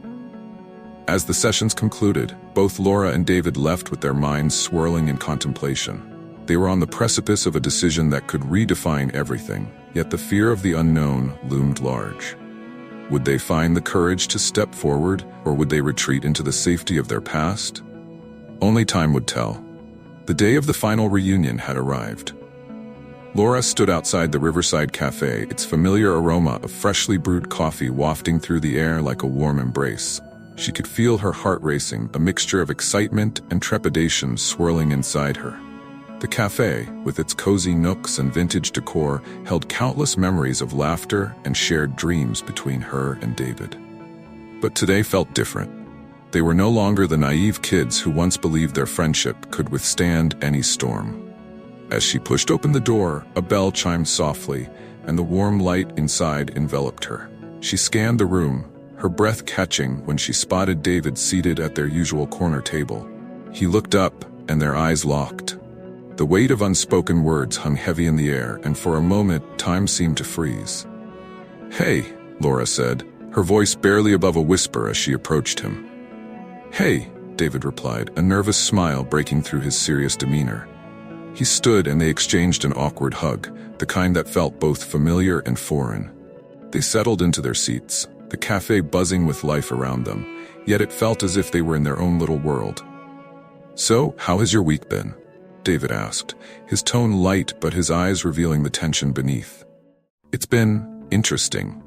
As the sessions concluded, both Laura and David left with their minds swirling in contemplation. They were on the precipice of a decision that could redefine everything, yet the fear of the unknown loomed large. Would they find the courage to step forward, or would they retreat into the safety of their past? Only time would tell. The day of the final reunion had arrived. Laura stood outside the Riverside Cafe, its familiar aroma of freshly brewed coffee wafting through the air like a warm embrace. She could feel her heart racing, a mixture of excitement and trepidation swirling inside her. The cafe, with its cozy nooks and vintage decor, held countless memories of laughter and shared dreams between her and David. But today felt different. They were no longer the naive kids who once believed their friendship could withstand any storm. As she pushed open the door, a bell chimed softly, and the warm light inside enveloped her. She scanned the room, her breath catching when she spotted David seated at their usual corner table. He looked up, and their eyes locked. The weight of unspoken words hung heavy in the air, and for a moment, time seemed to freeze. "Hey," Laura said, her voice barely above a whisper as she approached him. "Hey," David replied, a nervous smile breaking through his serious demeanor. He stood and they exchanged an awkward hug, the kind that felt both familiar and foreign. They settled into their seats, the cafe buzzing with life around them, yet it felt as if they were in their own little world. "So, how has your week been?" David asked, his tone light but his eyes revealing the tension beneath. "It's been interesting,"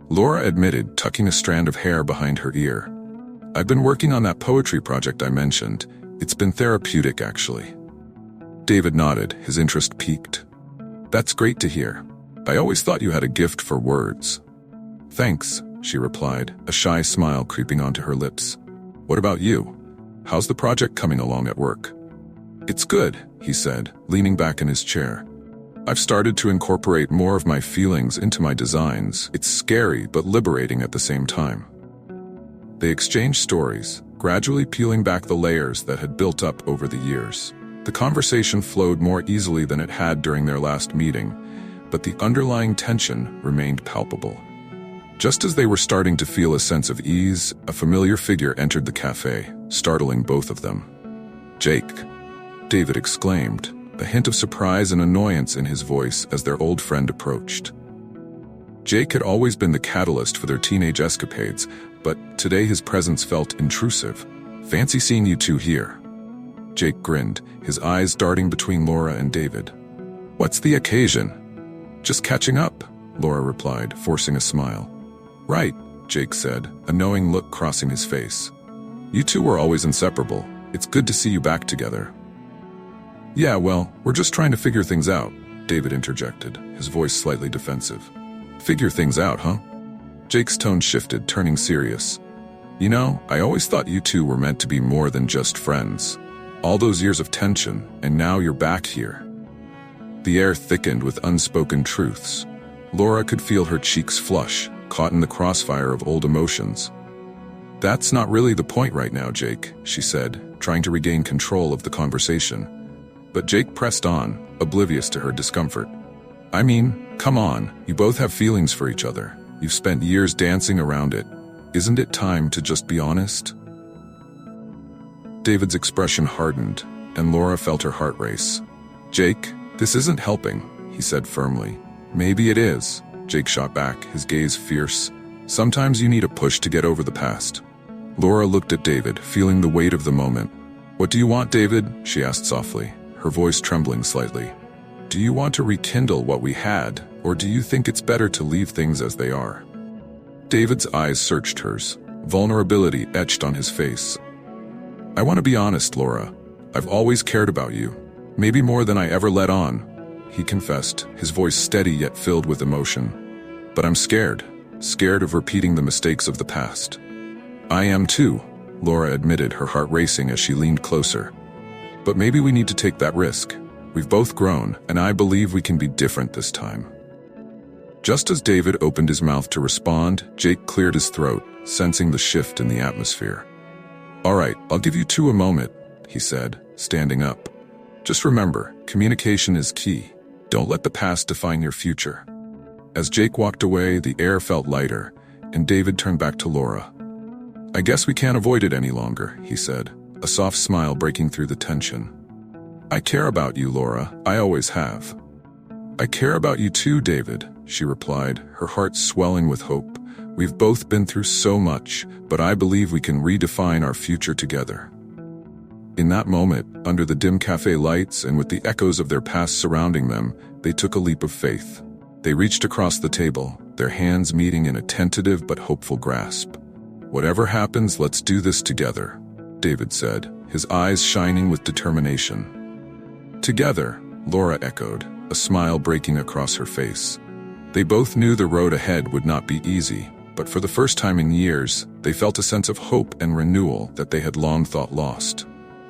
Laura admitted, tucking a strand of hair behind her ear. "I've been working on that poetry project I mentioned. It's been therapeutic, actually." David nodded, his interest piqued. "That's great to hear. I always thought you had a gift for words." "Thanks," she replied, a shy smile creeping onto her lips. "What about you? How's the project coming along at work?" "It's good," he said, leaning back in his chair. "I've started to incorporate more of my feelings into my designs. It's scary but liberating at the same time." They exchanged stories, gradually peeling back the layers that had built up over the years. The conversation flowed more easily than it had during their last meeting, but the underlying tension remained palpable. Just as they were starting to feel a sense of ease, a familiar figure entered the cafe, startling both of them. "Jake," David exclaimed, a hint of surprise and annoyance in his voice as their old friend approached. Jake had always been the catalyst for their teenage escapades, but today his presence felt intrusive. "Fancy seeing you two here." Jake grinned, his eyes darting between Laura and David. "What's the occasion?" "Just catching up," Laura replied, forcing a smile. Right, Jake said, a knowing look crossing his face. You two were always inseparable. It's good to see you back together. Yeah, well, we're just trying to figure things out, David interjected, his voice slightly defensive. Figure things out, huh? Jake's tone shifted, turning serious. You know, I always thought you two were meant to be more than just friends. All those years of tension, and now you're back here. The air thickened with unspoken truths. Laura could feel her cheeks flush, caught in the crossfire of old emotions. That's not really the point right now, Jake, she said, trying to regain control of the conversation. But Jake pressed on, oblivious to her discomfort. I mean, come on, you both have feelings for each other. You've spent years dancing around it. Isn't it time to just be honest? David's expression hardened, and Laura felt her heart race. Jake, this isn't helping, he said firmly. Maybe it is, Jake shot back, his gaze fierce. Sometimes you need a push to get over the past. Laura looked at David, feeling the weight of the moment. What do you want, David? She asked softly, her voice trembling slightly. Do you want to rekindle what we had, or do you think it's better to leave things as they are? David's eyes searched hers, vulnerability etched on his face. I want to be honest, Laura. I've always cared about you. Maybe more than I ever let on, he confessed, his voice steady yet filled with emotion. But I'm scared of repeating the mistakes of the past. I am too, Laura admitted, her heart racing as she leaned closer. But maybe we need to take that risk. We've both grown, and I believe we can be different this time. Just as David opened his mouth to respond, Jake cleared his throat, sensing the shift in the atmosphere. All right, I'll give you two a moment, he said, standing up. Just remember, communication is key. Don't let the past define your future. As Jake walked away, the air felt lighter, and David turned back to Laura. I guess we can't avoid it any longer, he said, a soft smile breaking through the tension. I care about you, Laura. I always have. I care about you too, David, she replied, her heart swelling with hope. We've both been through so much, but I believe we can redefine our future together. In that moment, under the dim cafe lights and with the echoes of their past surrounding them, they took a leap of faith. They reached across the table, their hands meeting in a tentative but hopeful grasp. Whatever happens, let's do this together, David said, his eyes shining with determination. Together, Laura echoed, a smile breaking across her face. They both knew the road ahead would not be easy, but for the first time in years, they felt a sense of hope and renewal that they had long thought lost.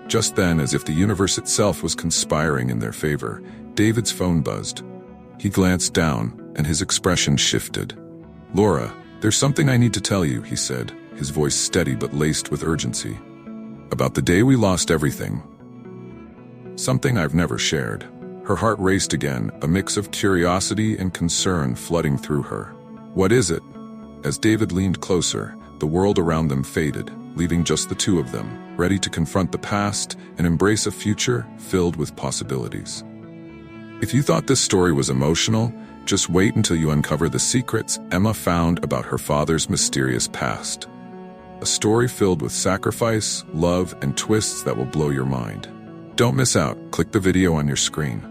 Just then, as if the universe itself was conspiring in their favor, David's phone buzzed. He glanced down, and his expression shifted. Laura, there's something I need to tell you, he said, his voice steady but laced with urgency. About the day we lost everything. Something I've never shared. Her heart raced again, a mix of curiosity and concern flooding through her. What is it? As David leaned closer, the world around them faded, leaving just the two of them, ready to confront the past and embrace a future filled with possibilities. If you thought this story was emotional, just wait until you uncover the secrets Emma found about her father's mysterious past. A story filled with sacrifice, love, and twists that will blow your mind. Don't miss out. Click the video on your screen.